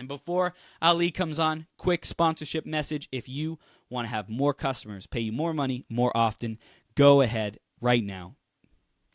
And before Ali comes on, quick sponsorship message. If you want to have more customers pay you more money more often, go ahead right now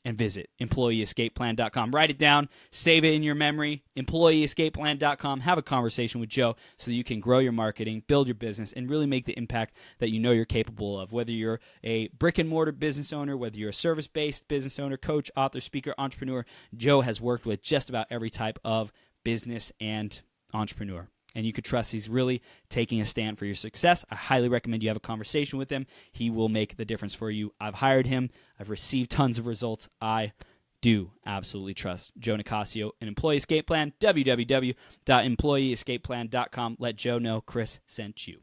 and visit EmployeeEscapePlan.com. Write it down, save it in your memory, EmployeeEscapePlan.com. Have a conversation with Joe so that you can grow your marketing, build your business, and really make the impact that you know you're capable of. Whether you're a brick-and-mortar business owner, whether you're a service-based business owner, coach, author, speaker, entrepreneur, Joe has worked with just about every type of business and entrepreneur. And you could trust he's really taking a stand for your success. I highly recommend you have a conversation with him. He will make the difference for you. I've hired him. I've received tons of results. I do absolutely trust Joe Nicasio and Employee Escape Plan, www.employeeescapeplan.com. Let Joe know Chris sent you.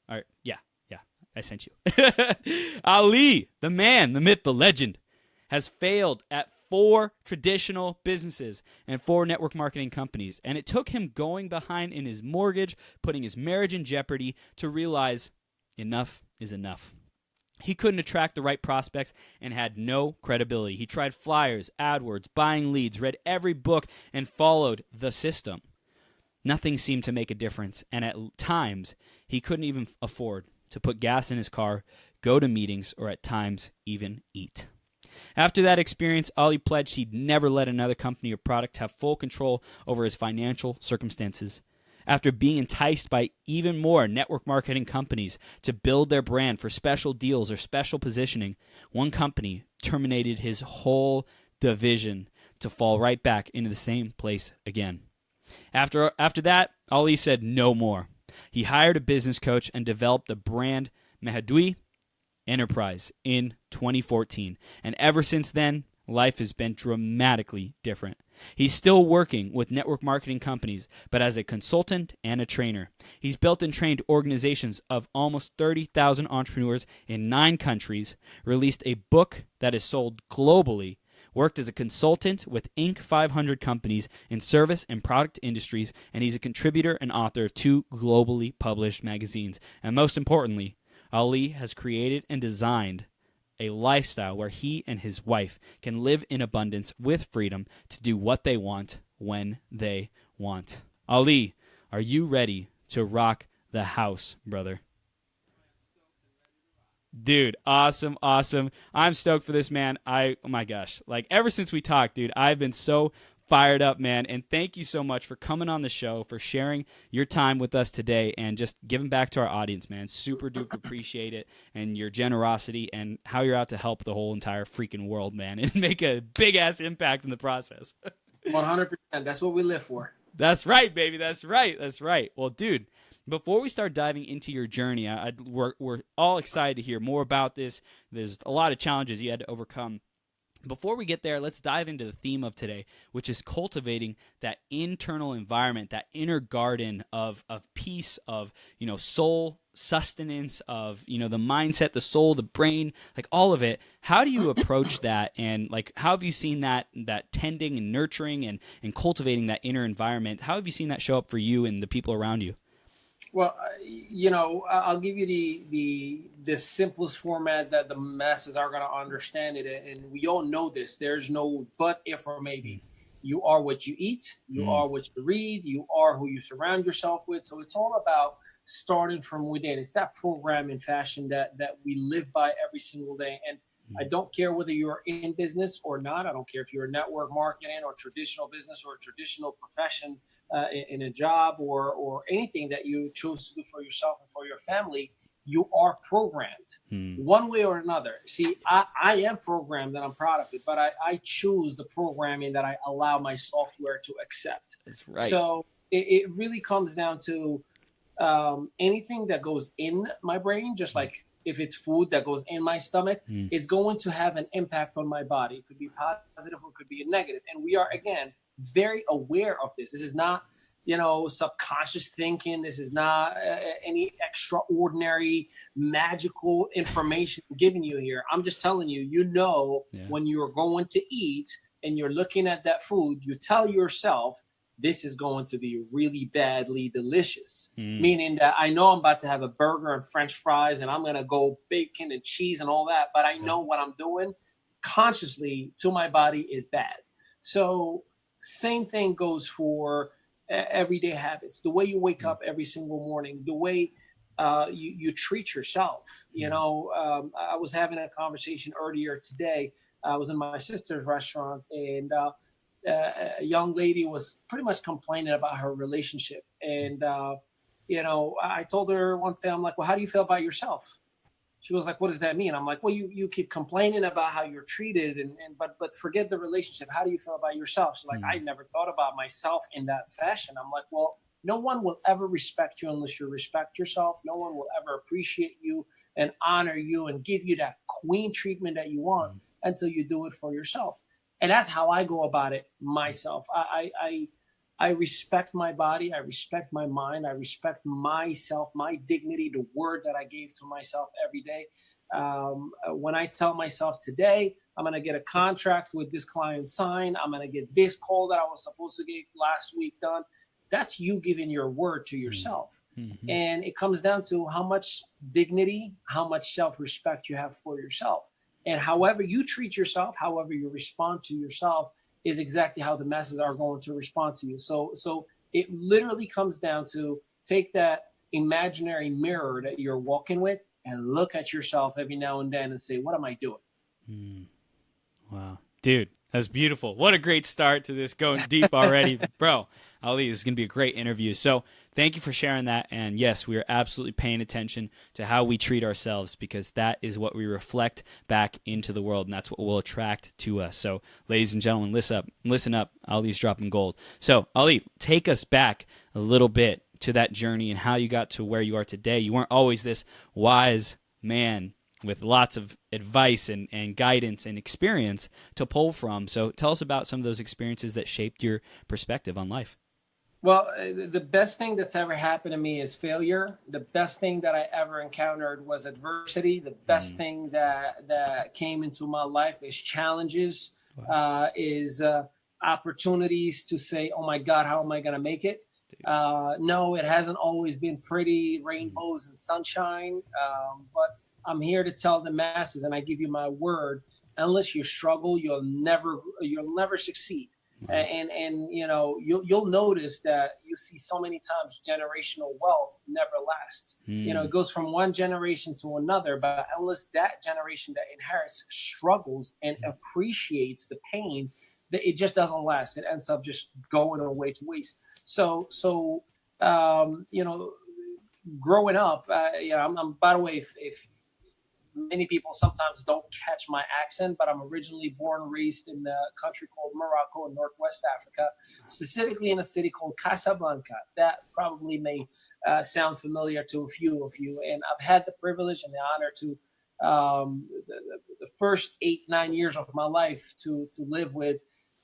All right, yeah, I sent you. Ali, the man, the myth, the legend, has failed at 4 traditional businesses and 4 network marketing companies. And it took him going behind in his mortgage, putting his marriage in jeopardy, to realize enough is enough. He couldn't attract the right prospects and had no credibility. He tried flyers, AdWords, buying leads, read every book, and followed the system. Nothing seemed to make a difference, and at times, he couldn't even afford to put gas in his car, go to meetings, or at times even eat. After that experience, Ali pledged he'd never let another company or product have full control over his financial circumstances. After being enticed by even more network marketing companies to build their brand for special deals or special positioning, one company terminated his whole division to fall right back into the same place again. After that, Ali said no more. He hired a business coach and developed the brand Mehdaoui Enterprise in 2014. And ever since then, life has been dramatically different. He's still working with network marketing companies, but as a consultant and a trainer. He's built and trained organizations of almost 30,000 entrepreneurs in 9 countries, released a book that is sold globally, worked as a consultant with Inc. 500 companies in service and product industries, and he's a contributor and author of 2 globally published magazines. And most importantly, Ali has created and designed a lifestyle where he and his wife can live in abundance with freedom to do what they want when they want. Ali, are you ready to rock the house, brother? Dude, awesome. I'm stoked for this, man. Oh my gosh. Like, ever since we talked, dude, I've been so fired up, man. And thank you so much for coming on the show, for sharing your time with us today, and just giving back to our audience, man. Super duper appreciate it, and your generosity and how you're out to help the whole entire freaking world, man, and make a big ass impact in the process. 100%. That's what we live for. That's right, baby. That's right. Well, dude, before we start diving into your journey, we're all excited to hear more about this. There's a lot of challenges you had to overcome. Before we get there, let's dive into the theme of today, which is cultivating that internal environment, that inner garden of peace, of, soul sustenance, of, the mindset, the soul, the brain, like all of it. How do you approach that? And like, how have you seen that tending and nurturing and cultivating that inner environment? How have you seen that show up for you and the people around you? Well, I'll give you the simplest format that the masses are going to understand it. And we all know this. There's no but, if, or maybe. You are what you eat. You are what you read. You are who you surround yourself with. So it's all about starting from within. It's that program in fashion that we live by every single day. And I don't care whether you're in business or not. I don't care if you're in network marketing or traditional business or a traditional profession in a job or anything that you choose to do for yourself and for your family. You are programmed one way or another. See, I am programmed and I'm proud of it, but I choose the programming that I allow my software to accept. That's right. So it really comes down to anything that goes in my brain, just like if it's food that goes in my stomach, it's going to have an impact on my body. It could be positive or it could be a negative. And we are, again, very aware of this. This is not, subconscious thinking. This is not any extraordinary magical information I'm giving you here. I'm just telling you, when you're going to eat and you're looking at that food, you tell yourself, this is going to be really badly delicious, meaning that I know I'm about to have a burger and French fries and I'm going to go bacon and cheese and all that, but I know what I'm doing consciously to my body is bad. So same thing goes for everyday habits, the way you wake up every single morning, the way you treat yourself. I was having a conversation earlier today. I was in my sister's restaurant, and a young lady was pretty much complaining about her relationship. And I told her one thing. I'm like, well, how do you feel about yourself? She was like, what does that mean? I'm like, well, you keep complaining about how you're treated, but forget the relationship. How do you feel about yourself? She's like, I never thought about myself in that fashion. I'm like, well, no one will ever respect you unless you respect yourself. No one will ever appreciate you and honor you and give you that queen treatment that you want until you do it for yourself. And that's how I go about it myself. I respect my body. I respect my mind. I respect myself, my dignity, the word that I gave to myself every day. When I tell myself today, I'm going to get a contract with this client signed, I'm going to get this call that I was supposed to get last week done. That's you giving your word to yourself. Mm-hmm. And it comes down to how much dignity, how much self-respect you have for yourself. And however you treat yourself, however you respond to yourself, is exactly how the masses are going to respond to you. So it literally comes down to take that imaginary mirror that you're walking with and look at yourself every now and then and say, what am I doing? Wow. Dude, that's beautiful. What a great start to this, going deep already. Bro, Ali, this is going to be a great interview. So thank you for sharing that. And yes, we are absolutely paying attention to how we treat ourselves, because that is what we reflect back into the world, and that's what will attract to us. So ladies and gentlemen, listen up. Ali's dropping gold. So Ali, take us back a little bit to that journey and how you got to where you are today. You weren't always this wise man with lots of advice and guidance and experience to pull from. So tell us about some of those experiences that shaped your perspective on life. Well, the best thing that's ever happened to me is failure. The best thing that I ever encountered was adversity. The best thing that came into my life is challenges, is opportunities to say, oh my God, how am I going to make it? No, it hasn't always been pretty rainbows and sunshine, but I'm here to tell the masses, and I give you my word, unless you struggle, you'll never succeed. And you'll notice that you see so many times generational wealth never lasts. It goes from one generation to another, but unless that generation that inherits struggles and appreciates the pain, that it just doesn't last. It ends up just going away to waste. So growing up, I'm by the way, if many people sometimes don't catch my accent, but I'm originally born and raised in a country called Morocco in Northwest Africa, specifically in a city called Casablanca. That probably may sound familiar to a few of you. And I've had the privilege and the honor to the first 8-9 years of my life to live with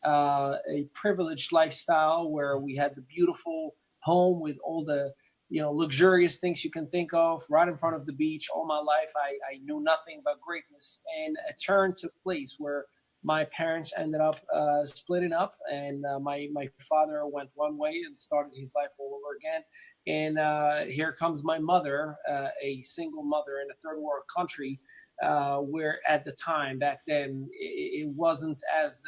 a privileged lifestyle where we had the beautiful home with all the luxurious things you can think of right in front of the beach. All my life, I knew nothing but greatness. And a turn took place where my parents ended up splitting up, and my father went one way and started his life all over again. And here comes my mother, a single mother in a third world country, where at the time back then, it wasn't as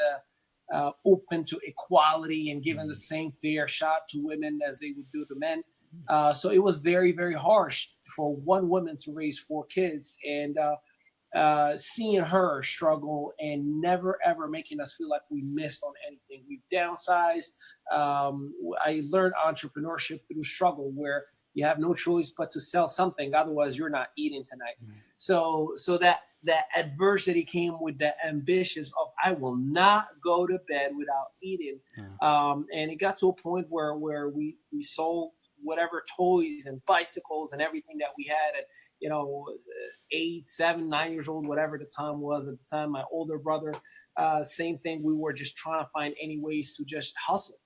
open to equality and given the same fair shot to women as they would do to men. So it was very, very harsh for one woman to raise 4 kids, and seeing her struggle and never, ever making us feel like we missed on anything. We've downsized. I learned entrepreneurship through struggle, where you have no choice but to sell something. Otherwise, you're not eating tonight. So that adversity came with the ambitions of, I will not go to bed without eating. And it got to a point where we sold whatever toys and bicycles and everything that we had at 8, 7, 9 years old, whatever the time was at the time. My older brother, same thing. We were just trying to find any ways to just hustle.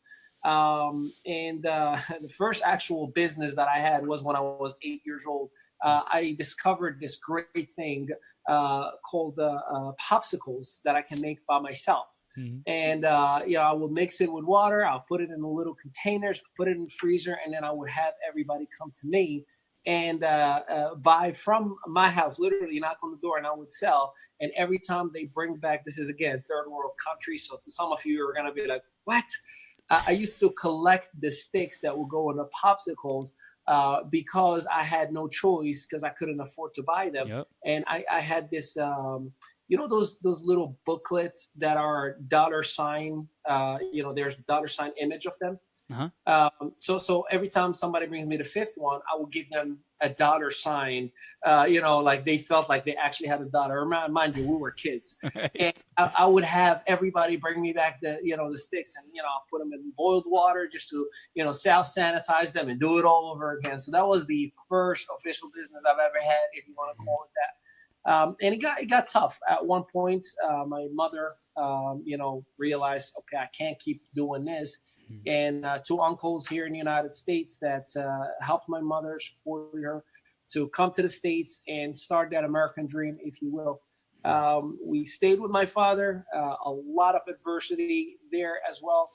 And the first actual business that I had was when I was 8 years old. I discovered this great thing called popsicles that I can make by myself. And I would mix it with water. I'll put it in little containers, put it in the freezer, and then I would have everybody come to me and buy from my house, literally knock on the door, and I would sell. And every time they bring back, this is again third world country, so to some of you are going to be like, what? I used to collect the sticks that would go in the popsicles because I had no choice because I couldn't afford to buy them. Yep. And I had this, you know, those little booklets that are dollar sign. You know, there's dollar sign image of them. Uh-huh. So every time somebody brings me the fifth one, I will give them a dollar sign. You know, like they felt like they actually had a dollar. Mind you, we were kids, and Right. I would have everybody bring me back the the sticks, and I'll put them in boiled water just to self sanitize them and do it all over again. So that was the first official business I've ever had, if you want to call it that. And it got tough at one point. My mother, realized, okay, I can't keep doing this. And two uncles here in the United States that helped my mother, supported her to come to the States and start that American dream, if you will. We stayed with my father. A lot of adversity there as well.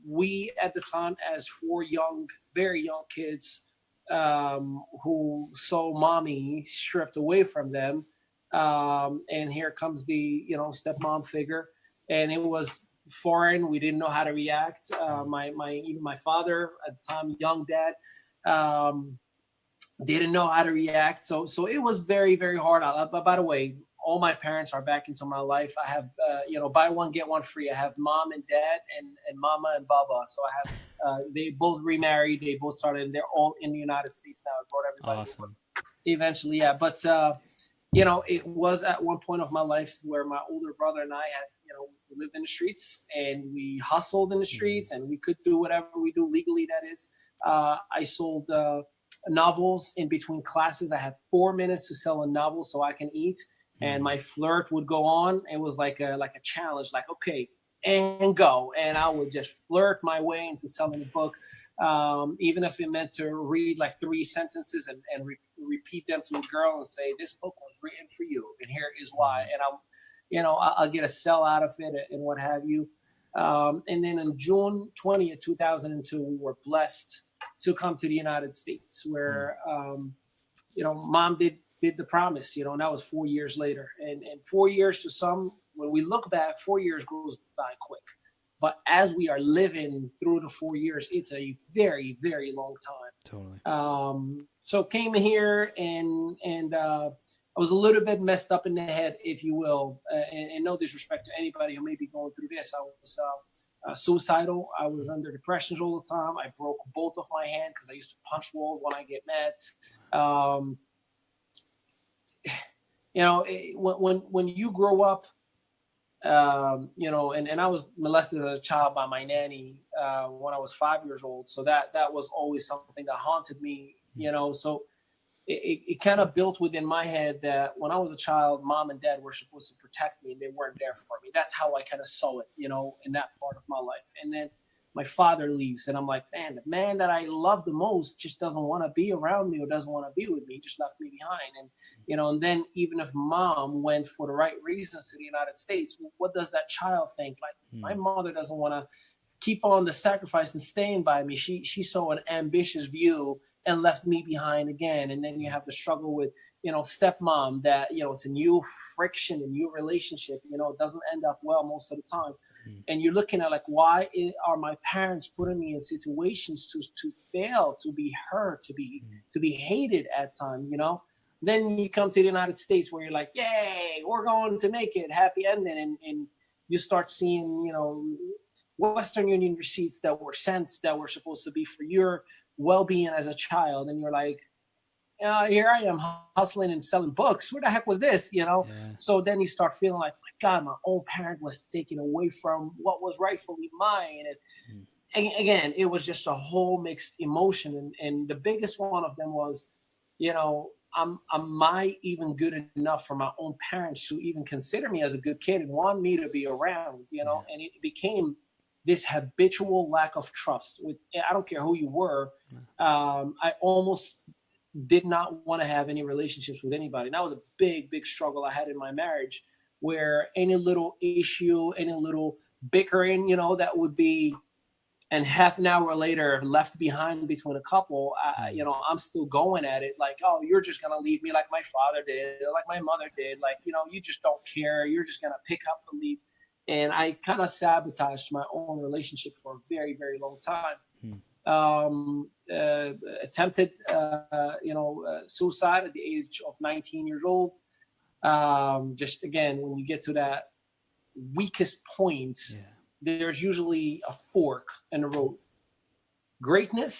We at the time, as four young, very young kids, who saw mommy stripped away from them. And here comes the stepmom figure, and it was foreign. We didn't know how to react. Even my father at the time, young dad, didn't know how to react. So it was very, very hard. But by the way, all my parents are back into my life. I have buy one get one free. I have mom and dad and mama and baba. So I have they both remarried. They both started. And they're all in the United States now. I brought everybody Awesome. over. Eventually, yeah. But it was at one point of my life where my older brother and I had, we lived in the streets and we hustled in the streets and we could do whatever we do legally, that is. I sold novels in between classes. I had 4 minutes to sell a novel so I can eat. And my flirt would go on. It was like a challenge, like, okay, and go. And I would just flirt my way into selling a book. Even if it meant to read like 3 sentences and repeat them to a girl and say, this book was written for you and here is why. And I'll get a sell out of it and what have you. And then on June 20th, 2002, we were blessed to come to the United States where, mom did the promise, and that was 4 years later. And 4 years to some, when we look back, 4 years goes by quick. But as we are living through the 4 years, it's a very, very long time. Totally. So came here and I was a little bit messed up in the head, if you will. And no disrespect to anybody who may be going through this. I was suicidal. I was under depressions all the time. I broke both of my hands because I used to punch walls when I get mad. When you grow up, and I was molested as a child by my nanny when I was 5 years old. So that was always something that haunted me, so it kind of built within my head that when I was a child, mom and dad were supposed to protect me and they weren't there for me. That's how I kind of saw it, in that part of my life. And then my father leaves and I'm like, man, the man that I love the most just doesn't want to be around me or doesn't want to be with me. He just left me behind. And, and then even if mom went for the right reasons to the United States, what does that child think? Like, my mother doesn't want to keep on the sacrifice and staying by me. She saw an ambitious view and left me behind again. And then you have the struggle with, stepmom that, it's a new friction, a new relationship, it doesn't end up well most of the time. And you're looking at like, why are my parents putting me in situations to fail, to be hurt, to be hated at times, Then you come to the United States where you're like, yay, we're going to make it, happy ending. And you start seeing, Western Union receipts that were sent that were supposed to be for your well-being as a child. And you're like, here I am hustling and selling books. Where the heck was this, Yeah. So then you start feeling like, my God, my own parent was taken away from what was rightfully mine. And again, it was just a whole mixed emotion. And the biggest one of them was, am I even good enough for my own parents to even consider me as a good kid and want me to be around, And it became this habitual lack of trust with, I don't care who you were. I almost did not want to have any relationships with anybody. And that was a big, big struggle I had in my marriage, where any little issue, any little bickering, that would be, and half an hour later left behind between a couple, I'm still going at it like, oh, you're just going to leave me like my father did, like my mother did. Like, you just don't care. You're just going to pick up and leave. and I kind of sabotaged my own relationship for a very, very long time. Attempted, suicide at the age of 19 years old. Just again, when you get to that weakest point, there's usually a fork in the road: greatness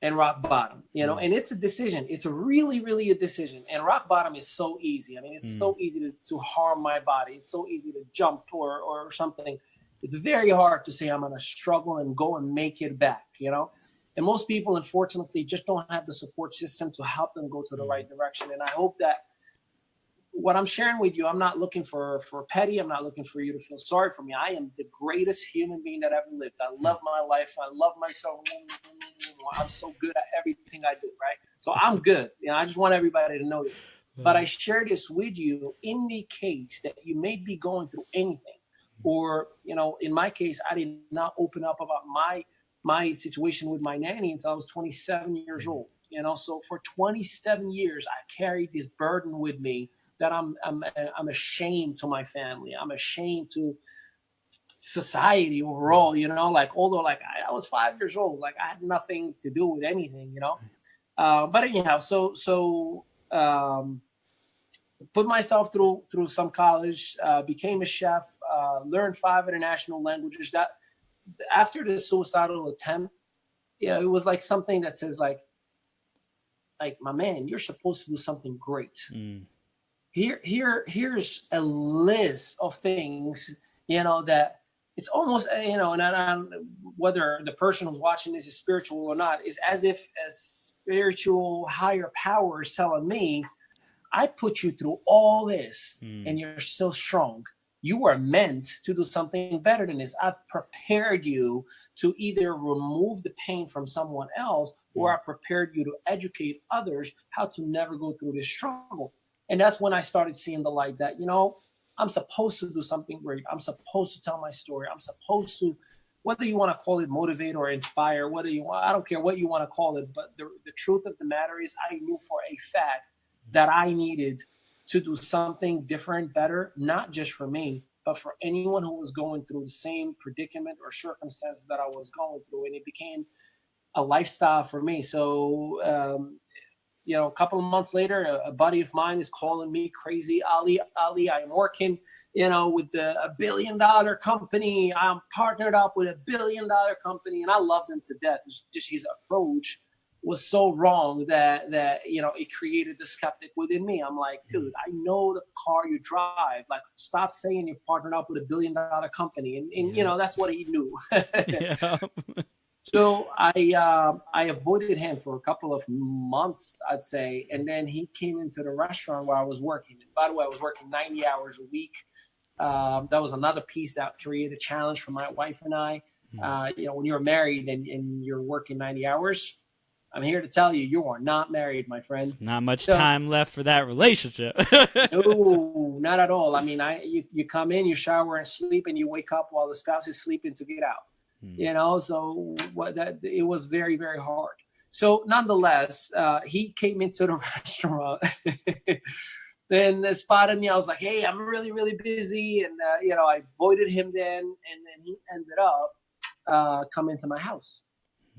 and rock bottom. And it's a decision. It's a really, really a decision. And rock bottom is so easy. I mean, it's so easy to harm my body. It's so easy to jump or something. It's very hard to say I'm going to struggle and go and make it back, And most people, unfortunately, just don't have the support system to help them go to the right direction. And I hope that what I'm sharing with you, I'm not looking for petty. I'm not looking for you to feel sorry for me. I am the greatest human being that ever lived. I love my life. I love myself. I'm so good at everything I do, right? So I'm good. I just want everybody to know this. But I share this with you in the case that you may be going through anything. Or, in my case, I did not open up about my situation with my nanny until I was 27 years old. So for 27 years, I carried this burden with me that I'm ashamed to my family. I'm ashamed to society overall, although I was 5 years old, I had nothing to do with anything, but anyhow, so put myself through some college, became a chef, learned 5 international languages. That after the suicidal attempt, it was like something that says like my man, you're supposed to do something great. Here's a list of things, that it's almost, and whether the person who's watching this is spiritual or not, is as if a spiritual higher power is telling me, I put you through all this and you're still strong. You are meant to do something better than this. I've prepared you to either remove the pain from someone else, or I prepared you to educate others how to never go through this struggle. And that's when I started seeing the light that, I'm supposed to do something great. I'm supposed to tell my story. I'm supposed to, whether you want to call it motivate or inspire, I don't care what you want to call it. But the truth of the matter is, I knew for a fact that I needed to do something different, better, not just for me, but for anyone who was going through the same predicament or circumstances that I was going through. And it became a lifestyle for me. So, a couple of months later, a buddy of mine is calling me crazy. Ali, I'm working, with a $1 billion company. I'm partnered up with a $1 billion company, and I love them to death. It's just his approach was so wrong that it created the skeptic within me. I'm like, dude, I know the car you drive. Like, stop saying you've partnered up with a $1 billion company, and that's what he knew. So I avoided him for a couple of months, I'd say. And then he came into the restaurant where I was working. And by the way, I was working 90 hours a week. That was another piece that created a challenge for my wife and I. When you're married and you're working 90 hours, I'm here to tell you, you are not married, my friend. Not much time left for that relationship. No, not at all. I mean, you come in, you shower and sleep, and you wake up while the spouse is sleeping to get out. So it was very, very hard. So nonetheless, he came into the restaurant, then spotted me. I was like, hey, I'm really, really busy. And, I avoided him then. And then he ended up coming to my house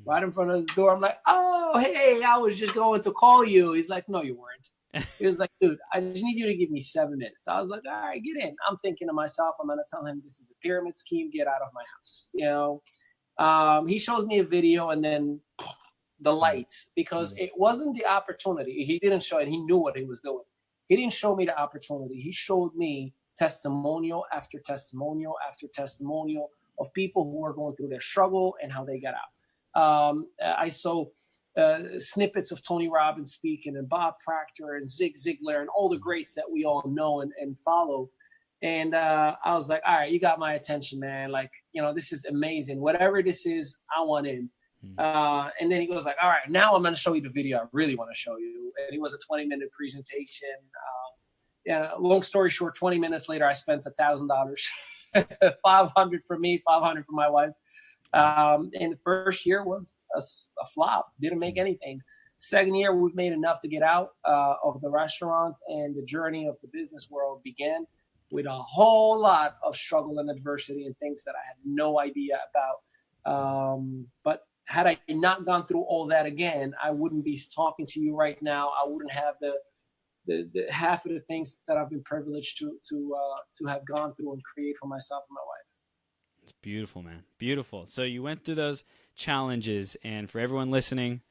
right in front of the door. I'm like, oh, hey, I was just going to call you. He's like, no, you weren't. He was like, dude, I just need you to give me 7 minutes. I was like, all right, get in. I'm thinking to myself, I'm going to tell him this is a pyramid scheme. Get out of my house. He shows me a video, and then the lights, because it wasn't the opportunity. He didn't show it. He knew what he was doing. He didn't show me the opportunity. He showed me testimonial after testimonial after testimonial of people who were going through their struggle and how they got out. I saw snippets of Tony Robbins speaking, and Bob Proctor and Zig Ziglar and all the greats that we all know and follow. And I was like, all right, you got my attention, man. Like, this is amazing. Whatever this is, I want in. And then he goes like, all right, now I'm going to show you the video I really want to show you. And it was a 20-minute presentation. Long story short, 20 minutes later, I spent $1,000, 500 for me, 500 for my wife. And the first year was a flop. Didn't make anything. Second year, we've made enough to get out of the restaurant, and the journey of the business world began. with a whole lot of struggle and adversity and things that I had no idea about. But had I not gone through all that again, I wouldn't be talking to you right now. I wouldn't have the half of the things that I've been privileged to have gone through and create for myself and my wife. It's beautiful, man. Beautiful. So you went through those challenges, and for everyone listening,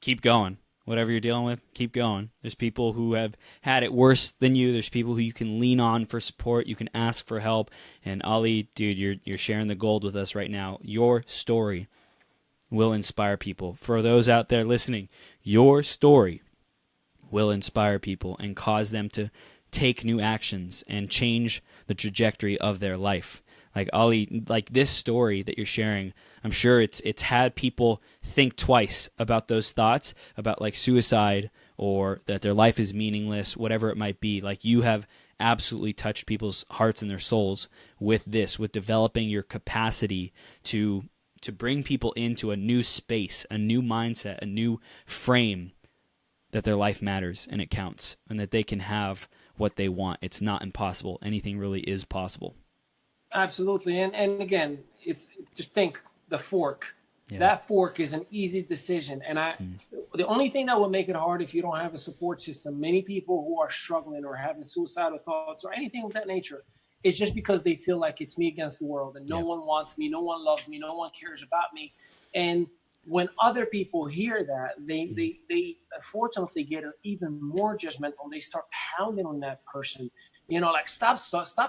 keep going. Whatever you're dealing with, keep going. There's people who have had it worse than you. There's people who you can lean on for support. You can ask for help. And Ali, dude, you're sharing the gold with us right now. Your story will inspire people. For those out there listening, your story will inspire people and cause them to take new actions and change the trajectory of their life. Like Ali, like this story that you're sharing, I'm sure it's had people think twice about those thoughts, about like suicide or that their life is meaningless, whatever it might be. Like you have absolutely touched people's hearts and their souls with this, with developing your capacity to bring people into a new space, a new mindset, a new frame that their life matters and it counts and that they can have what they want. It's not impossible. Anything really is possible. Absolutely. And again, it's just think the fork. Yeah. That fork is an easy decision. And the only thing that will make it hard if you don't have a support system, many people who are struggling or having suicidal thoughts or anything of that nature, it's just because they feel like it's me against the world and no one wants me, no one loves me, no one cares about me. And when other people hear that, they unfortunately get even more judgmental. They start pounding on that person. You know, like stop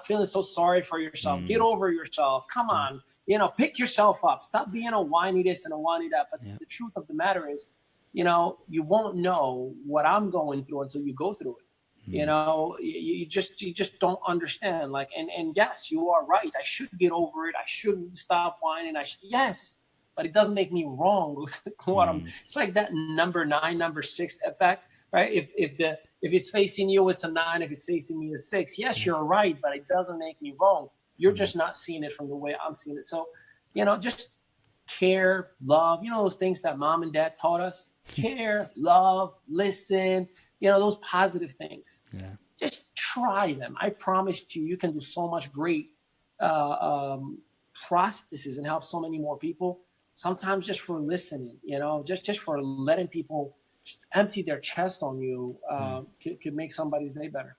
feeling so sorry for yourself. Get over yourself. Come on, you know, pick yourself up. Stop being a whiny this and a whiny that. But the truth of the matter is, you know, you won't know what I'm going through until you go through it. You know, you just don't understand. Like, and yes, you are right. I should get over it. I shouldn't stop whining. Yes. But it doesn't make me wrong. It's like that number 9, number 6 effect, right? If it's facing you, it's a 9. If it's facing me, it's 6. Yes, you're right, but it doesn't make me wrong. You're just not seeing it from the way I'm seeing it. So, you know, just care, love, you know, those things that mom and dad taught us. Care, love, listen, you know, those positive things. Yeah. Just try them. I promise you can do so much great processes and help so many more people. Sometimes just for listening, you know, just for letting people empty their chest on you could make somebody's day better.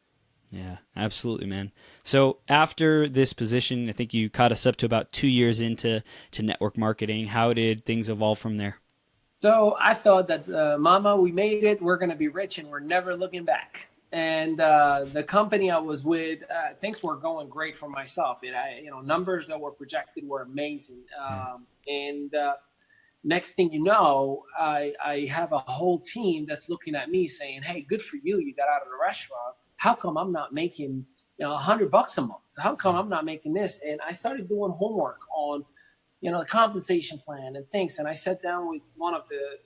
Yeah, absolutely, man. So after this position, I think you caught us up to about 2 years into network marketing. How did things evolve from there? So I thought that, mama, we made it. We're going to be rich and we're never looking back. And the company I was with, things were going great for myself. Numbers that were projected were amazing. And next thing you know, I have a whole team that's looking at me saying, "Hey, good for you. You got out of the restaurant. How come I'm not making $100 a month? How come I'm not making this?" And I started doing homework on the compensation plan and things. And I sat down with one of the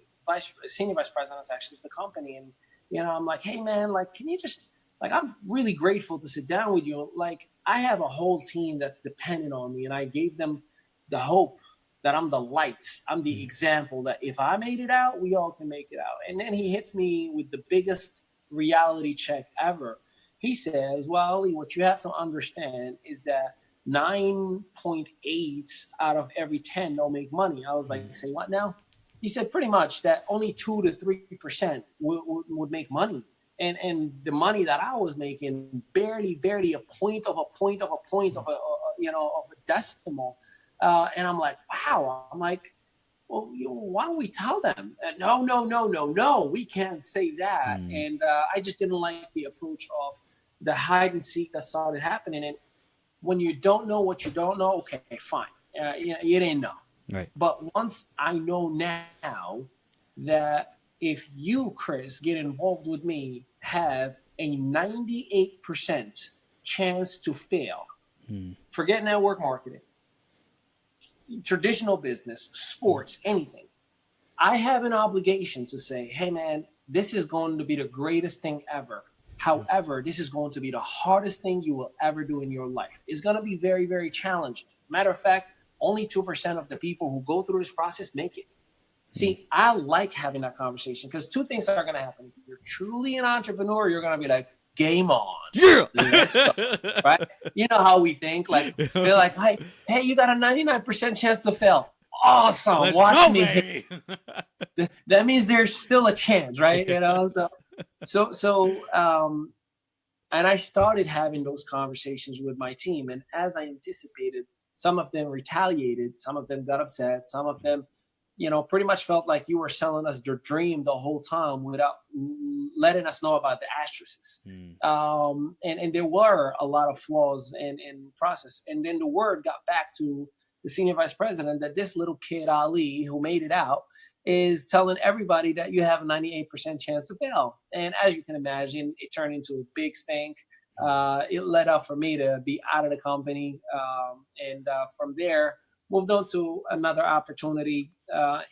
senior vice presidents actually of the company, and I'm like, "Hey man, like, can you just, like, I'm really grateful to sit down with you. Like, I have a whole team that's dependent on me." And I gave them the hope that I'm the lights. I'm the example that if I made it out, we all can make it out. And then he hits me with the biggest reality check ever. He says, "Well, Ali, what you have to understand is that 9.8 out of every 10 don't make money." I was like, "Say what now?" He said pretty much that only 2 to 3% would make money. And the money that I was making, barely a point of a decimal. And I'm like, wow. I'm like, "Well, why don't we tell them?" No, we can't say that. And I just didn't like the approach of the hide and seek that started happening. And when you don't know what you don't know, okay, fine. You didn't know. Right. But once I know now that if you, Chris, get involved with me, have a 98% chance to fail, forget network marketing, traditional business, sports, anything, I have an obligation to say, "Hey man, this is going to be the greatest thing ever. However, this is going to be the hardest thing you will ever do in your life. It's going to be very, very challenging. Matter of fact, only 2% of the people who go through this process make it." See, I like having that conversation because 2 things are going to happen. If you're truly an entrepreneur, you're going to be like, game on. Yeah. Let's go. Right? You know how we think. Like, they're like, hey, you got a 99% chance to fail. Awesome. Let's Watch go, me baby. hit. That means there's still a chance, right? Yes. You know, and I started having those conversations with my team. And as I anticipated, some of them retaliated, some of them got upset, some of them, pretty much felt like you were selling us their dream the whole time without letting us know about the asterisks. And there were a lot of flaws in process. And then the word got back to the senior vice president that this little kid, Ali, who made it out, is telling everybody that you have a 98% chance to fail. And as you can imagine, it turned into a big stink. It led up for me to be out of the company. And from there, moved on to another opportunity.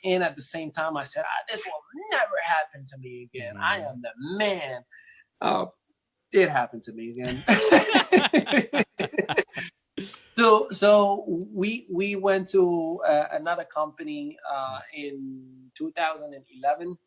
And at the same time, I said, this will never happen to me again. I am the man. It happened to me again. So we went to another company in 2011.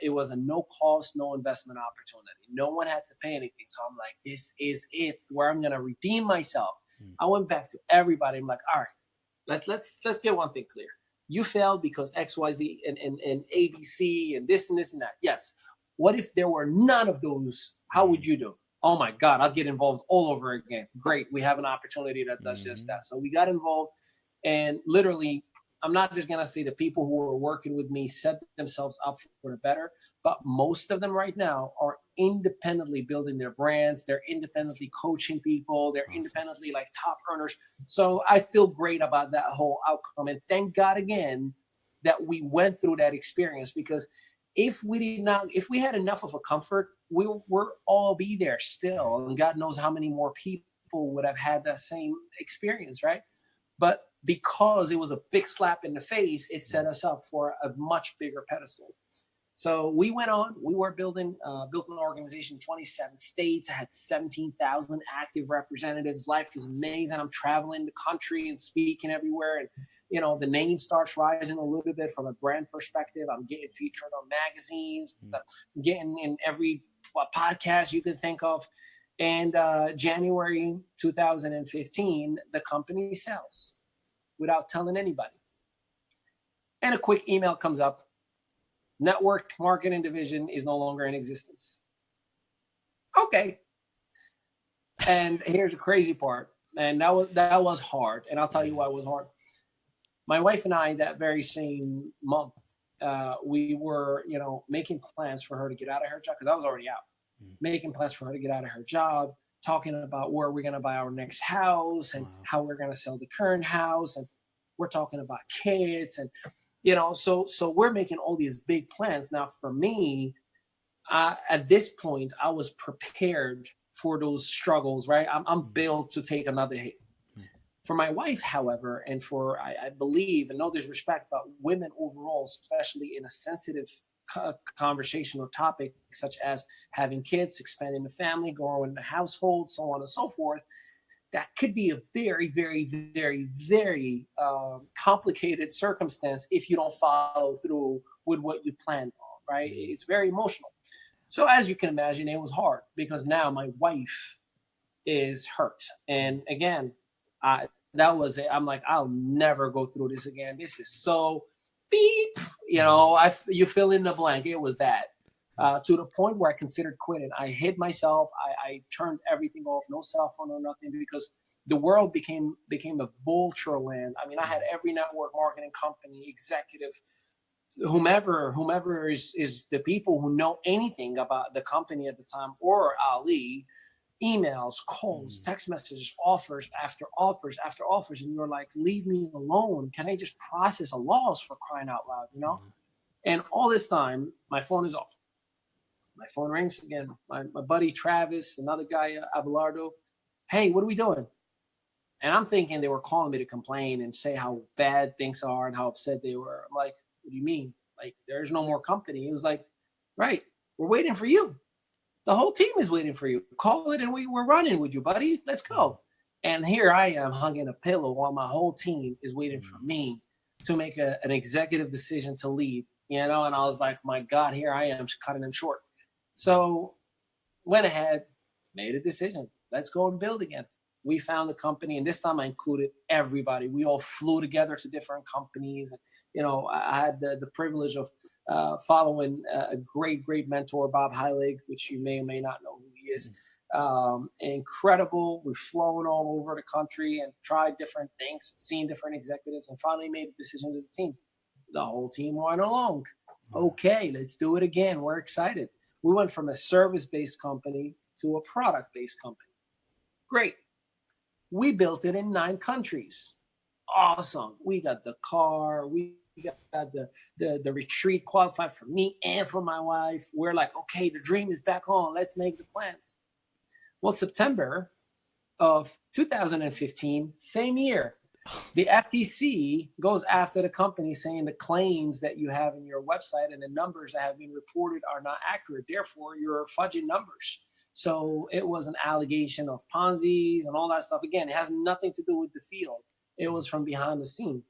It was a no cost, no investment opportunity. No one had to pay anything. So I'm like, this is it, where I'm gonna redeem myself. I went back to everybody. I'm like, all right, let's get one thing clear. You failed because XYZ and ABC and this and this and that. Yes. What if there were none of those? How would you do? Oh my God, I'll get involved all over again. Great, we have an opportunity that does just that. So we got involved, and literally, I'm not just gonna say the people who were working with me set themselves up for the better, but most of them right now are independently building their brands. They're independently coaching people. They're independently like top earners. So I feel great about that whole outcome. And thank God again that we went through that experience, because if we had enough of a comfort, we'll all be there still. And God knows how many more people would have had that same experience, right? But because it was a big slap in the face, it set us up for a much bigger pedestal. So we went on. We were built an organization in 27 states. I had 17,000 active representatives. Life is amazing. I'm traveling the country and speaking everywhere. And, the name starts rising a little bit from a brand perspective. I'm getting featured on magazines. I'm getting in every podcast you can think of. And January 2015, the company sells without telling anybody. And a quick email comes up. Network marketing division is no longer in existence. Okay. And here's the crazy part. And that was hard. And I'll tell you why it was hard. My wife and I, that very same month, we were, making plans for her to get out of her job, because I was already out. Making plans for her to get out of her job, talking about where we're going to buy our next house and how we're going to sell the current house. And we're talking about kids and, so we're making all these big plans. Now, for me, at this point, I was prepared for those struggles, right? I'm built to take another hit. For my wife, however, and for, I believe, and no disrespect, but women overall, especially in a sensitive conversation or topic such as having kids, expanding the family, growing the household, so on and so forth, that could be a very, very, very, very complicated circumstance if you don't follow through with what you planned on, right? It's very emotional. So as you can imagine, it was hard, because now my wife is hurt. And again, that was it. I'm like, I'll never go through this again. This is so beep. You fill in the blank. It was bad. To the point where I considered quitting. I hid myself. I turned everything off, no cell phone or nothing, because the world became a vulture land. I mean, I had every network marketing company, executive, whomever is the people who know anything about the company at the time, or Ali, emails, calls, text messages, offers after offers after offers. And you're like, leave me alone. Can I just process a loss, for crying out loud, And all this time, my phone is off. My phone rings again. My buddy Travis, another guy, Abelardo. Hey, what are we doing? And I'm thinking they were calling me to complain and say how bad things are and how upset they were. I'm like, what do you mean? Like, there's no more company. He was like, right, we're waiting for you. The whole team is waiting for you. Call it and we're running with you, buddy. Let's go. And here I am hung in a pillow while my whole team is waiting for me to make an executive decision to leave, And I was like, my God, here I am cutting them short. So went ahead, made a decision. Let's go and build again. We found a company, and this time I included everybody. We all flew together to different companies. I had the privilege of following a great mentor, Bob Heilig, which you may or may not know who he is. Incredible. We've flown all over the country and tried different things, seen different executives, and finally made a decision as a team. The whole team went along. Okay, let's do it again. We're excited. We went from a service-based company to a product-based company. Great. We built it in 9 countries. Awesome. We got the car. We got the retreat qualified for me and for my wife. We're like, okay, the dream is back on. Let's make the plans. Well, September of 2015, same year, the FTC goes after the company saying the claims that you have in your website and the numbers that have been reported are not accurate. Therefore, you're fudging numbers. So it was an allegation of Ponzi's and all that stuff. Again, it has nothing to do with the field. It was from behind the scene.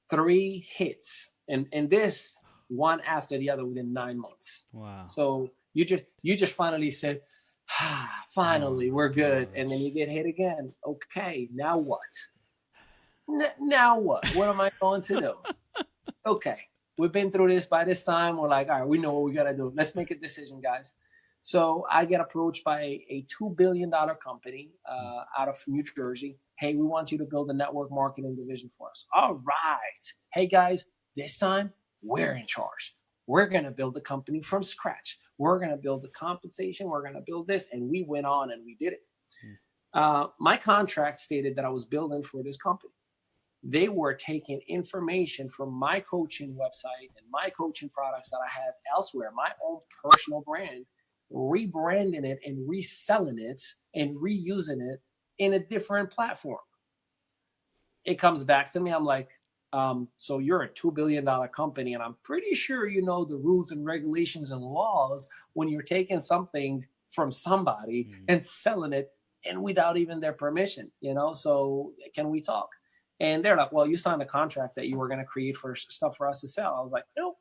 3 hits, and this one after the other within 9 months. Wow. So you just finally said, finally, we're good. And then you get hit again. Okay, now what? Now what? What am I going to do? Okay, we've been through this. By this time, we're like, all right, we know what we got to do. Let's make a decision, guys. So I get approached by a $2 billion company out of New Jersey. Hey, we want you to build a network marketing division for us. All right. Hey, guys, this time we're in charge. We're going to build the company from scratch. We're going to build the compensation. We're going to build this. And we went on and we did it. My contract stated that I was building for this company. They were taking information from my coaching website and my coaching products that I had elsewhere, my own personal brand, rebranding it and reselling it and reusing it in a different platform. It comes back to me. I'm like, so you're a $2 billion company, and I'm pretty sure you know the rules and regulations and laws when you're taking something from somebody and selling it and without even their permission, so can we talk? And they're like, well, you signed a contract that you were going to create for stuff for us to sell. I was like, no.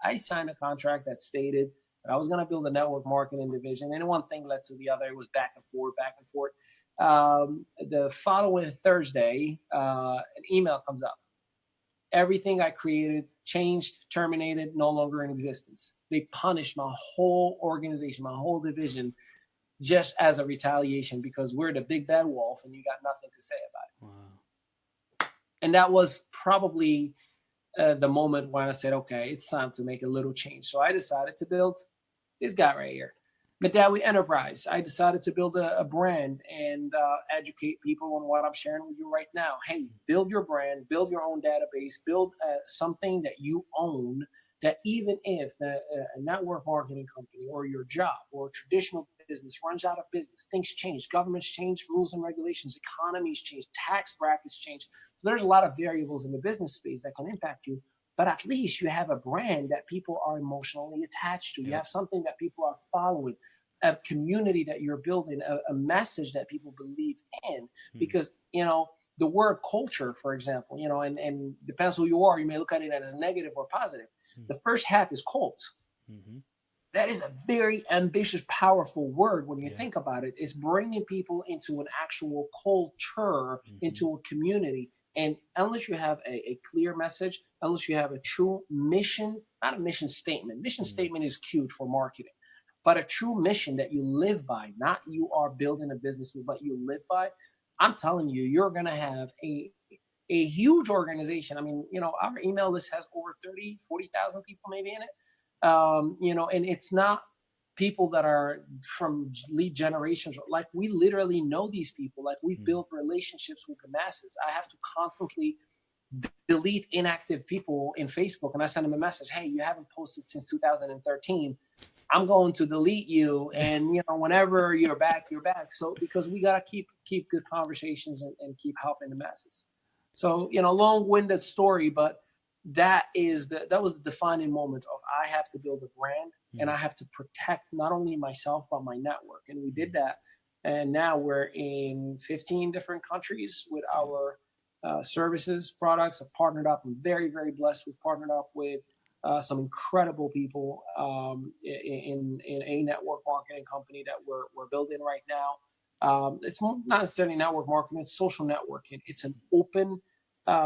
I signed a contract that stated that I was going to build a network marketing division, and one thing led to the other. It was back and forth. The following Thursday, an email comes up. Everything I created changed, terminated, no longer in existence. They punished my whole organization, my whole division, just as a retaliation because we're the big bad wolf and you got nothing to say about it. Wow. And that was probably the moment when I said, okay, it's time to make a little change. So I decided to build this guy right here, Mehdaoui Enterprise. I decided to build a brand and educate people on what I'm sharing with you right now. Hey, build your brand, build your own database, build something that you own, that even if a network marketing company or your job or traditional business runs out of business, things change, governments change, rules and regulations, economies change, tax brackets change. So there's a lot of variables in the business space that can impact you. But at least you have a brand that people are emotionally attached to. You have something that people are following, a community that you're building, a message that people believe in. Because, the word culture, for example, and depends who you are, you may look at it as negative or positive. The first half is cult. That is a very ambitious, powerful word when you think about it. It's bringing people into an actual culture, into a community. And unless you have a clear message, unless you have a true mission, not a mission statement. Mission statement is cute for marketing, but a true mission that you live by, not you are building a business, but you live by. I'm telling you, you're going to have a huge organization. I mean, our email list has over 40,000 people maybe in it. And it's not people that are from lead generations. Like, we literally know these people. Like, we've built relationships with the masses. I have to constantly delete inactive people in Facebook, and I send them a message. Hey, you haven't posted since 2013. I'm going to delete you. And, whenever you're back, you're back. So, because we got to keep good conversations and keep helping the masses. So, long-winded story, but that was the defining moment of I have to build a brand and I have to protect not only myself, but my network. And we did that. And now we're in 15 different countries with our services, products. I've partnered up. I'm very, very blessed. We've partnered up with some incredible people in a network marketing company that we're building right now. It's not necessarily network marketing; it's social networking. It's an open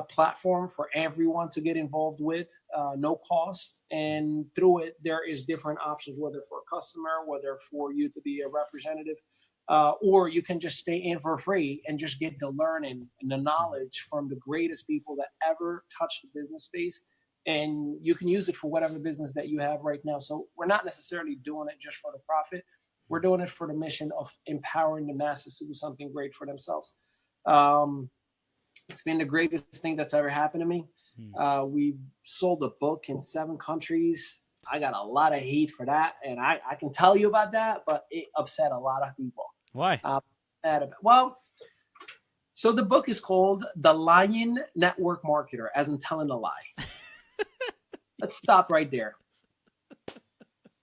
platform for everyone to get involved with, no cost, and through it there is different options, whether for a customer, whether for you to be a representative, or you can just stay in for free and just get the learning and the knowledge from the greatest people that ever touched the business space. And you can use it for whatever business that you have right now. So we're not necessarily doing it just for the profit. We're doing it for the mission of empowering the masses to do something great for themselves. It's been the greatest thing that's ever happened to me. We sold a book in 7 countries. I got a lot of hate for that, and I can tell you about that, but it upset a lot of people. Why? Well, so the book is called The Lying Network Marketer, as in telling a lie. Let's stop right there.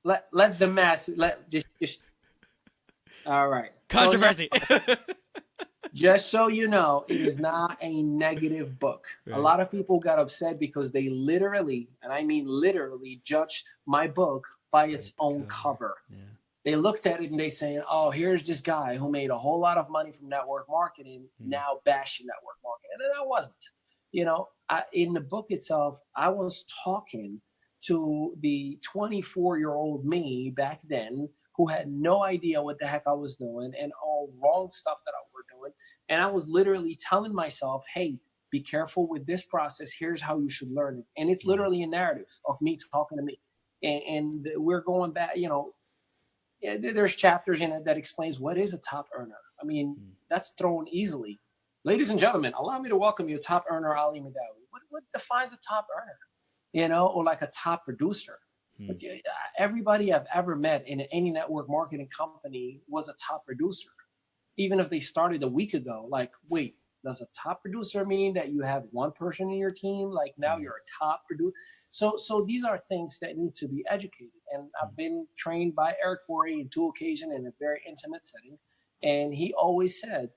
Let the mass just all right. Controversy. So just so you know, it is not a negative book. Right. A lot of people got upset because they literally, and I mean literally, judged my book by its own cover. Yeah. They looked at it and they saying, "Oh, here's this guy who made a whole lot of money from network marketing, now bashing network marketing." And I wasn't. You know, in the book itself, I was talking to the 24-year-old me back then, who had no idea what the heck I was doing and all wrong stuff that I were doing. And I was literally telling myself, hey, be careful with this process. Here's how you should learn it. And it's literally a narrative of me talking to me. And we're going back, you know, there's chapters in it that explains what is a top earner. I mean, that's thrown easily. Ladies and gentlemen, allow me to welcome you, top earner Ali Mehdaoui. What defines a top earner? You know, or like a top producer. But everybody I've ever met in any network marketing company was a top producer, even if they started a week ago. Like, wait, does a top producer mean that you have one person in your team? Like now you're a top producer. So these are things that need to be educated. And I've been trained by Eric Worre in 2 occasions in a very intimate setting. And he always said,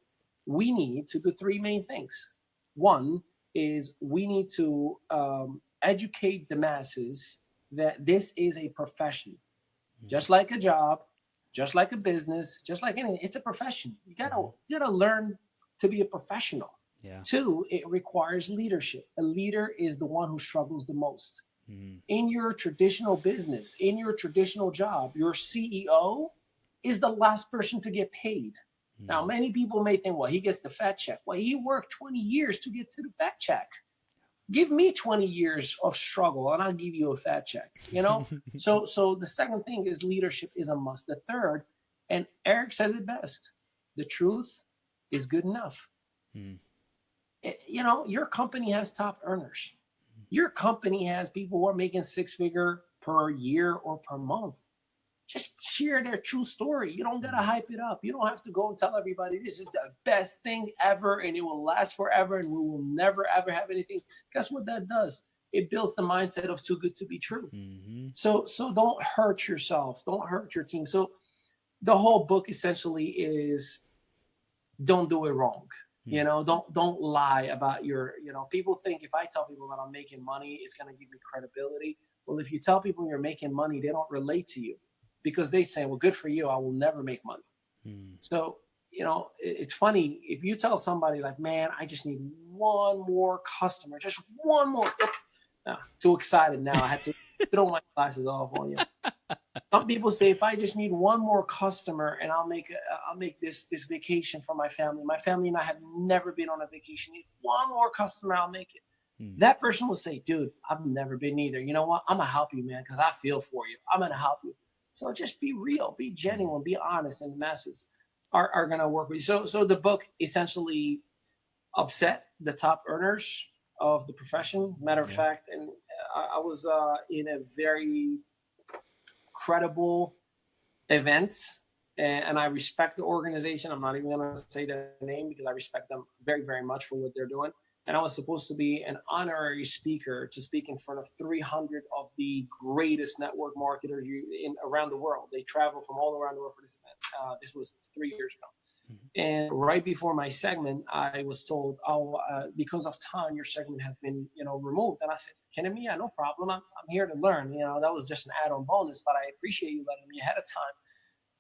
we need to do 3 main things. One is we need to educate the masses that this is a profession, just like a job, just like a business, just like anything. It's a profession. You gotta learn to be a professional. Yeah. 2, it requires leadership. A leader is the one who struggles the most. In your traditional business, in your traditional job, your CEO is the last person to get paid. Now, many people may think, well, he gets the fat check. Well, he worked 20 years to get to the fat check. Give me 20 years of struggle and I'll give you a fat check, you know? So the second thing is leadership is a must. The third, and Eric says it best, the truth is good enough. You know, your company has top earners. Your company has people who are making 6-figure per year or per month. Just share their true story. You don't got to hype it up. You don't have to go and tell everybody this is the best thing ever and it will last forever and we will never, ever have anything. Guess what that does? It builds the mindset of too good to be true. So don't hurt yourself. Don't hurt your team. So the whole book essentially is don't do it wrong. You know, don't lie about your, you know, people think if I tell people that I'm making money, it's going to give me credibility. Well, if you tell people you're making money, they don't relate to you. Because they say, well, good for you. I will never make money. So, you know, it's funny. If you tell somebody like, man, I just need one more customer, just one more. Too excited now. I had to throw my glasses off on you. Some people say, if I just need one more customer and I'll make this vacation for my family. My family and I have never been on a vacation. It's one more customer, I'll make it. That person will say, dude, I've never been either. You know what? I'm going to help you, man, because I feel for you. I'm going to help you. So just be real, be genuine, be honest, and the masses are going to work with you. So the book essentially upset the top earners of the profession. Matter of fact, and I was in a very credible event, and I respect the organization. I'm not even going to say their name because I respect them very, very much for what they're doing. And I was supposed to be an honorary speaker to speak in front of 300 of the greatest network marketers around the world. They travel from all around the world for this event. This was 3 years ago. And right before my segment, I was told, "Oh, because of time, your segment has been, removed." And I said, "Kidding me? Yeah, no problem. I'm here to learn. That was just an add-on bonus, but I appreciate you letting me ahead of time."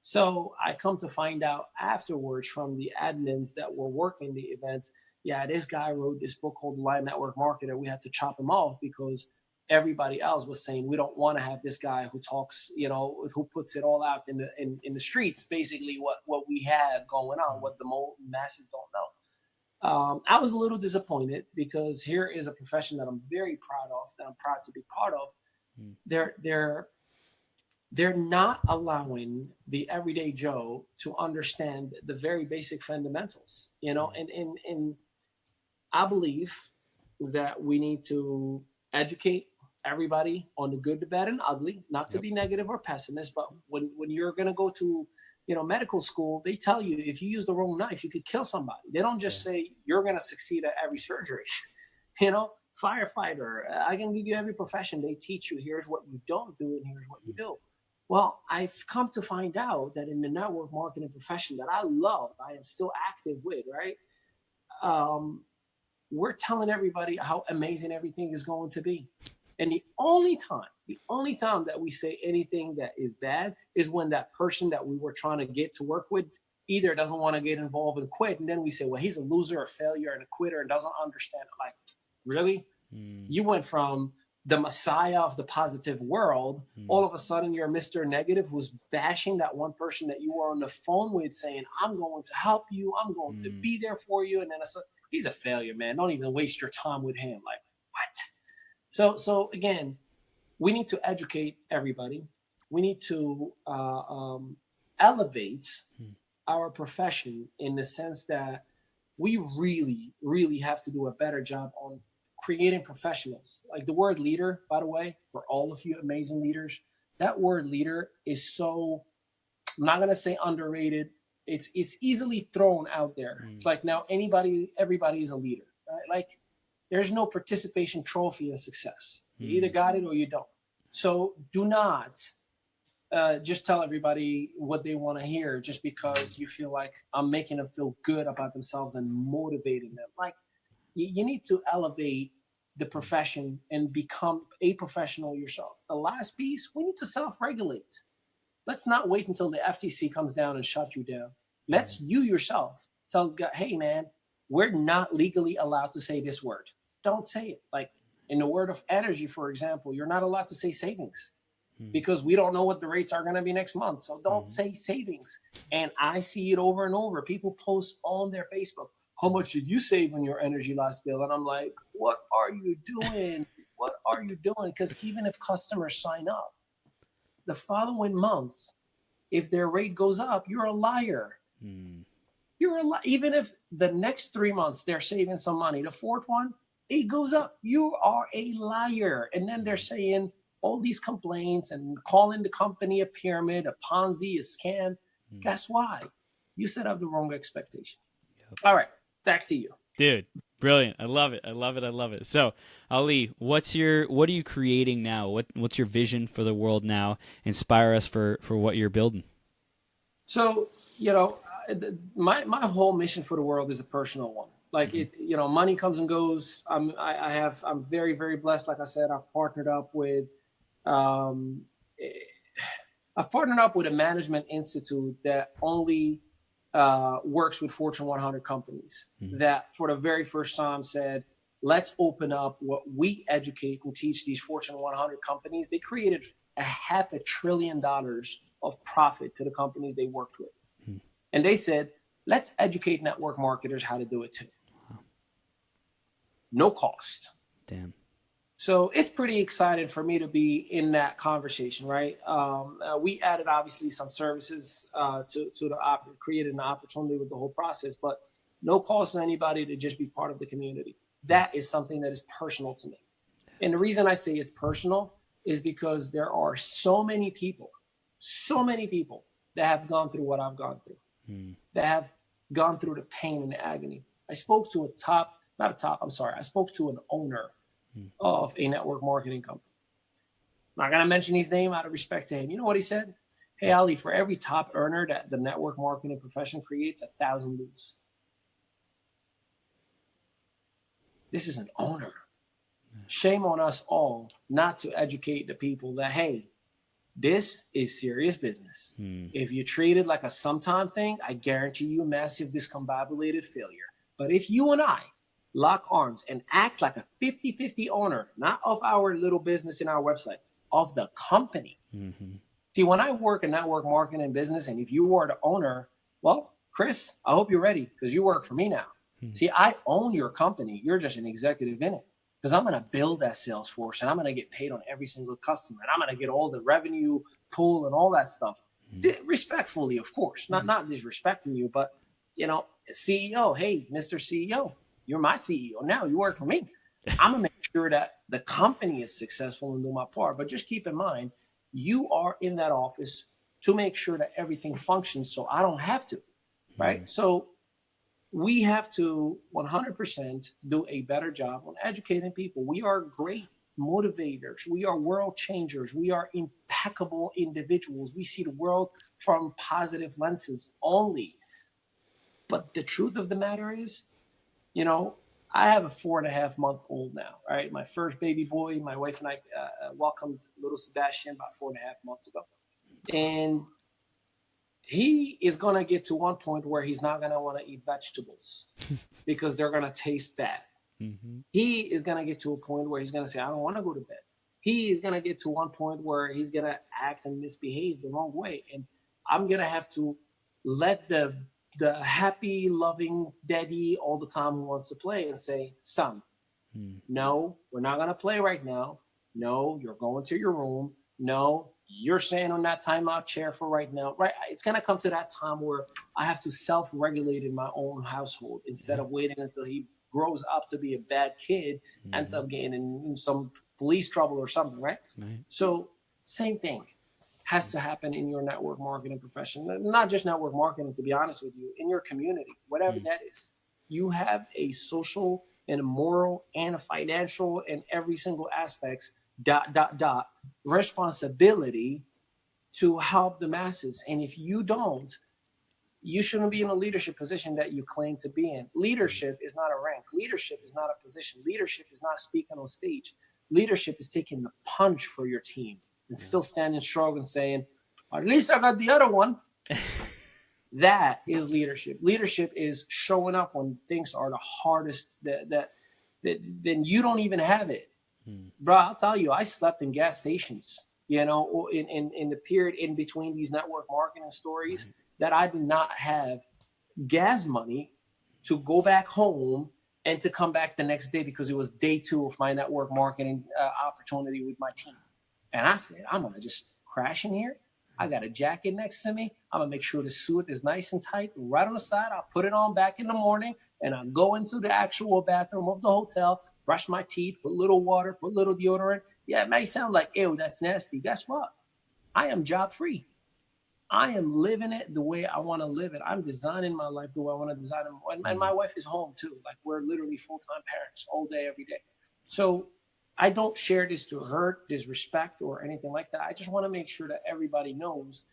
So I come to find out afterwards from the admins that were working the events, yeah, this guy wrote this book called The Live Network Marketer. We had to chop him off because everybody else was saying we don't want to have this guy who talks, who puts it all out in the streets, basically what we have going on, what the masses don't know. I was a little disappointed because here is a profession that I'm very proud of, that I'm proud to be part of. They're not allowing the everyday Joe to understand the very basic fundamentals, and I believe that we need to educate everybody on the good, the bad, and ugly, not to be negative or pessimist, but when you're going to go to, medical school, they tell you if you use the wrong knife, you could kill somebody. They don't just say you're going to succeed at every surgery. Firefighter, I can give you every profession. They teach you, here's what you don't do and here's what you do. Well, I've come to find out that in the network marketing profession that I love, I am still active with, right? We're telling everybody how amazing everything is going to be. And the only time that we say anything that is bad is when that person that we were trying to get to work with either doesn't want to get involved and quit. And then we say, well, he's a loser, a failure, and a quitter and doesn't understand it. Like, really? You went from the messiah of the positive world, all of a sudden you're Mr. Negative who's bashing that one person that you were on the phone with saying, I'm going to help you, I'm going to be there for you. And then he's a failure, man. Don't even waste your time with him. Like, what? So again, we need to educate everybody. We need to elevate our profession in the sense that we really, really have to do a better job on creating professionals. Like the word leader, by the way, for all of you amazing leaders, that word leader is so, I'm not going to say underrated. It's easily thrown out there. It's like now everybody is a leader, right? Like there's no participation trophy in success. You either got it or you don't. So do not just tell everybody what they want to hear just because you feel like I'm making them feel good about themselves and motivating them. Like you need to elevate the profession and become a professional yourself. The last piece, we need to self-regulate. Let's not wait until the FTC comes down and shut you down. Let's you yourself tell God, hey man, we're not legally allowed to say this word. Don't say it. Like in the word of energy, for example, you're not allowed to say savings because we don't know what the rates are going to be next month. So don't say savings. And I see it over and over. People post on their Facebook, how much did you save on your energy last bill? And I'm like, what are you doing? What are you doing? Because even if customers sign up, the following month, if their rate goes up, you're a liar. You're a even if the next 3 months they're saving some money, the fourth one, it goes up. You are a liar. And then they're saying all these complaints and calling the company a pyramid, a Ponzi, a scam. Guess why? You set up the wrong expectation. All right. Back to you. Dude, brilliant. I love it. I love it. I love it. So, Ali, what are you creating now? What's your vision for the world now? Inspire us for what you're building. So, my whole mission for the world is a personal one. Like money comes and goes. I'm very, very blessed. Like I said, I've partnered up with a management institute that only works with Fortune 100 companies that for the very first time said, let's open up what we educate and teach these Fortune 100 companies. They created $500 billion of profit to the companies they worked with. And they said, let's educate network marketers how to do it too. Wow. No cost. Damn. So it's pretty exciting for me to be in that conversation, right? We added obviously some services created an opportunity with the whole process, but no cost to anybody to just be part of the community. That is something that is personal to me. And the reason I say it's personal is because there are so many people that have gone through what I've gone through, that have gone through the pain and the agony. I spoke to I spoke to an owner of a network marketing company. I'm not going to mention his name out of respect to him. You know what he said? Hey, Ali, for every top earner that the network marketing profession creates, 1,000 lose. This is an owner. Shame on us all not to educate the people that, hey, this is serious business. If you treat it like a sometime thing, I guarantee you massive discombobulated failure. But if you and I lock arms and act like a 50-50 owner, not of our little business in our website, of the company. See, when I work in network marketing business, and if you were the owner, well, Chris, I hope you're ready because you work for me now. See, I own your company. You're just an executive in it. Because I'm going to build that sales force and I'm going to get paid on every single customer and I'm going to get all the revenue pool and all that stuff. Respectfully, of course, not disrespecting you, but CEO, hey, Mr. CEO, you're my CEO now. You work for me. I'm going to make sure that the company is successful and do my part. But just keep in mind, you are in that office to make sure that everything functions so I don't have to, right? So we have to 100% do a better job on educating people. We are great motivators. We are world changers. We are impeccable individuals. We see the world from positive lenses only. But the truth of the matter is, I have a 4.5-month-old now, right? My first baby boy, my wife and I welcomed little Sebastian about 4.5 months ago. And he is going to get to one point where he's not going to want to eat vegetables because they're going to taste bad. He is going to get to a point where he's going to say, I don't want to go to bed. He is going to get to one point where he's going to act and misbehave the wrong way. And I'm going to have to let the happy, loving daddy all the time who wants to play and say, son, no, we're not going to play right now. No, you're going to your room. No, you're staying on that timeout chair for right now, right? It's going to come to that time where I have to self-regulate in my own household instead of waiting until he grows up to be a bad kid, ends up getting in some police trouble or something, right? So same thing has to happen in your network marketing profession, not just network marketing, to be honest with you, in your community, whatever that is. You have a social and a moral and a financial and every single aspects responsibility to help the masses. And if you don't, you shouldn't be in a leadership position that you claim to be in. Leadership is not a rank. Leadership is not a position. Leadership is not speaking on stage. Leadership is taking the punch for your team and still standing strong and saying, at least I got the other one. That is leadership. Leadership is showing up when things are the hardest that then you don't even have it. Bro, I'll tell you, I slept in gas stations, in the period in between these network marketing stories that I did not have gas money to go back home and to come back the next day because it was day 2 of my network marketing opportunity with my team. And I said, I'm going to just crash in here. I got a jacket next to me. I'm going to make sure the suit is nice and tight right on the side. I'll put it on back in the morning and I'll go into the actual bathroom of the hotel, brush my teeth, put little water, put little deodorant. Yeah, it may sound like, ew, that's nasty. Guess what? I am job free. I am living it the way I want to live it. I'm designing my life the way I want to design it. And my wife is home too. Like we're literally full-time parents all day, every day. So I don't share this to hurt, disrespect, or anything like that. I just want to make sure that everybody knows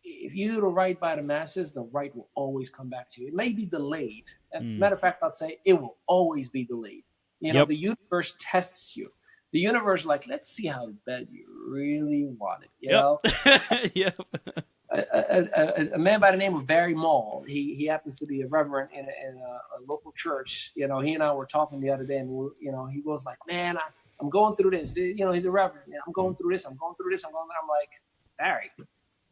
if you do the right by the masses, the right will always come back to you. It may be delayed. And matter of fact, I'd say it will always be delayed. The universe tests you. The universe, like, let's see how bad you really want it. You know? A man by the name of Barry Mall, he happens to be a reverend in a local church. He and I were talking the other day, and he goes like, man, I'm going through this. He's a reverend. I'm going through this. I'm going through this. I'm like, Barry,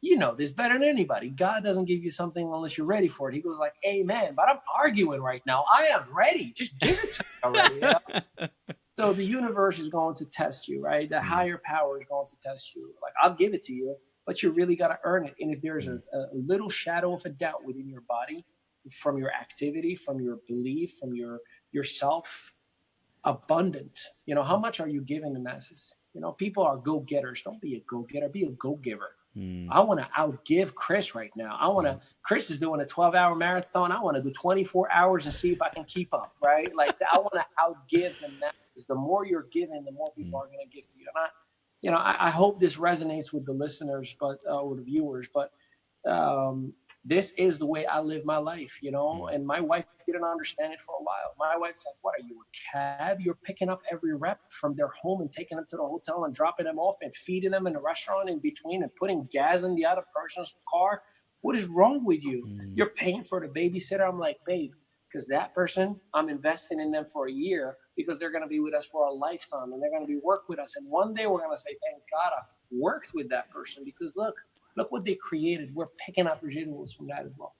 you know this better than anybody. God doesn't give you something unless you're ready for it. He goes like, amen. But I'm arguing right now. I am ready. Just give it to me already. So the universe is going to test you, right? The higher power is going to test you. Like, I'll give it to you, but you really got to earn it. And if there's a little shadow of a doubt within your body, from your activity, from your belief, from your self, abundant, how much are you giving the masses? People are go-getters. Don't be a go-getter. Be a go-giver. I want to outgive Chris right now. Chris is doing a 12-hour marathon. I want to do 24 hours and see if I can keep up, right? Like, I want to outgive the masses. The more you're giving, the more people are going to give to you. I hope this resonates with the listeners, but or the viewers. But this is the way I live my life, and my wife didn't understand it for a while. My wife's like, what are you, a cab? You're picking up every rep from their home and taking them to the hotel and dropping them off and feeding them in the restaurant in between and putting gas in the other person's car. What is wrong with you? You're paying for the babysitter. I'm like, babe, because that person, I'm investing in them for a year because they're going to be with us for a lifetime and they're going to be work with us. And one day we're going to say, thank God I've worked with that person, because look what they created. We're picking up residuals from that as well.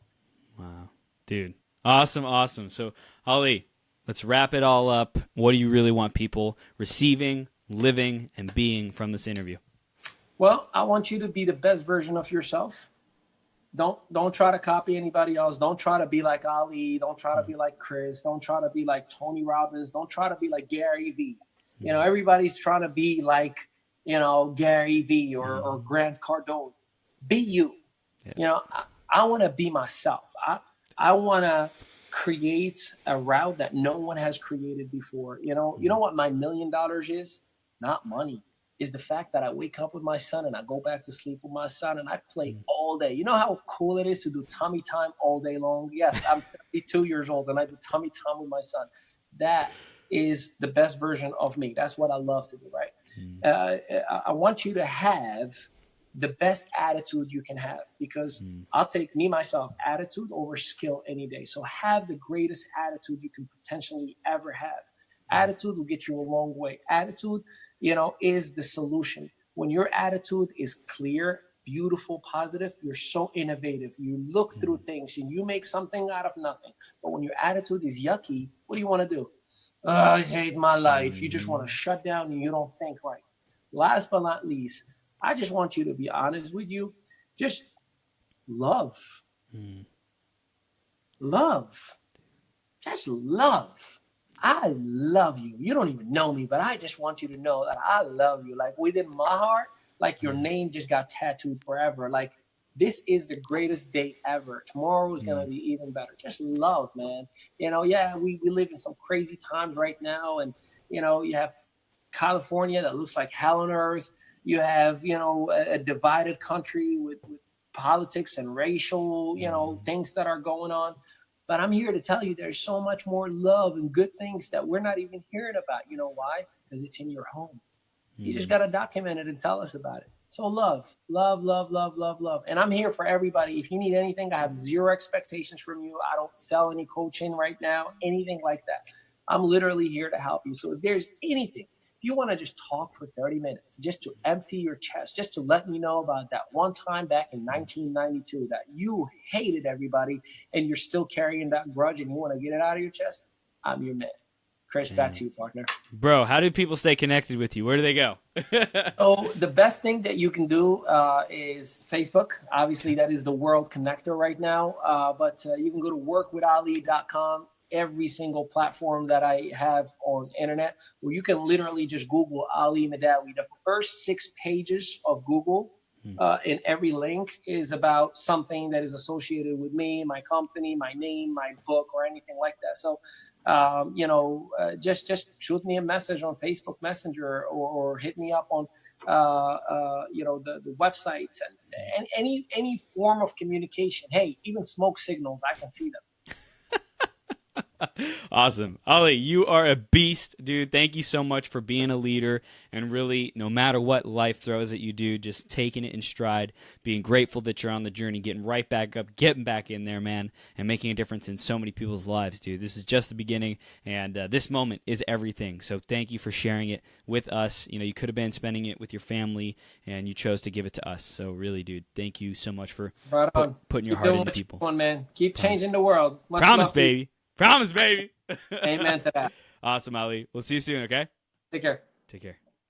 Wow. Dude. Awesome. So, Ali, let's wrap it all up. What do you really want people receiving, living, and being from this interview? Well, I want you to be the best version of yourself. Don't try to copy anybody else. Don't try to be like Ali. Don't try to be like Chris. Don't try to be like Tony Robbins. Don't try to be like Gary Vee. Everybody's trying to be like, Gary Vee or Grant Cardone. Be you. Yeah. I want to be myself. I want to create a route that no one has created before. You know what my $1 million is? Not money. Is the fact that I wake up with my son and I go back to sleep with my son and I play all day. You know how cool it is to do tummy time all day long? Yes, I'm 32 years old and I do tummy time with my son. That is the best version of me. That's what I love to do, right? I want you to have the best attitude you can have, because I'll take myself, attitude over skill any day. So have the greatest attitude you can potentially ever have. Attitude will get you a long way. Attitude, is the solution. When your attitude is clear, beautiful, positive, you're so innovative. You look through things and you make something out of nothing. But when your attitude is yucky, what do you want to do? I hate my life. You just want to shut down and you don't think right. Last but not least, I just want you to be honest with you. Just love. Love. Just love. I love you. You don't even know me, but I just want you to know that I love you. Like within my heart, like your name just got tattooed forever. Like this is the greatest day ever. Tomorrow is going to be even better. Just love, man. We live in some crazy times right now. And, you have California that looks like hell on earth. You have, a divided country with politics and racial, things that are going on. But I'm here to tell you there's so much more love and good things that we're not even hearing about. You know why? Because it's in your home. You just got to document it and tell us about it. So love. And I'm here for everybody. If you need anything, I have zero expectations from you. I don't sell any coaching right now, anything like that. I'm literally here to help you. So if there's anything, if you want to just talk for 30 minutes, just to empty your chest, just to let me know about that one time back in 1992 that you hated everybody and you're still carrying that grudge and you want to get it out of your chest, I'm your man. Chris, back to you, partner. Bro, how do people stay connected with you? Where do they go? So the best thing that you can do is Facebook. Obviously, that is the world connector right now. But you can go to workwithali.com. Every single platform that I have on internet, where you can literally just Google Ali Mehdaoui. The first 6 pages of Google in every link is about something that is associated with me, my company, my name, my book, or anything like that. So, just shoot me a message on Facebook Messenger or hit me up on, the websites and any form of communication. Hey, even smoke signals, I can see them. Awesome. Ali, you are a beast, dude. Thank you so much for being a leader and really, no matter what life throws at you, dude, just taking it in stride, being grateful that you're on the journey, getting right back up, getting back in there, man, and making a difference in so many people's lives, dude. This is just the beginning, and this moment is everything. So thank you for sharing it with us. You could have been spending it with your family, and you chose to give it to us. So really, dude, thank you so much for putting your heart into people. Keep man. Keep changing the world. Promise, baby. Promise, baby. Amen to that. Awesome, Ali. We'll see you soon, okay? Take care. Take care.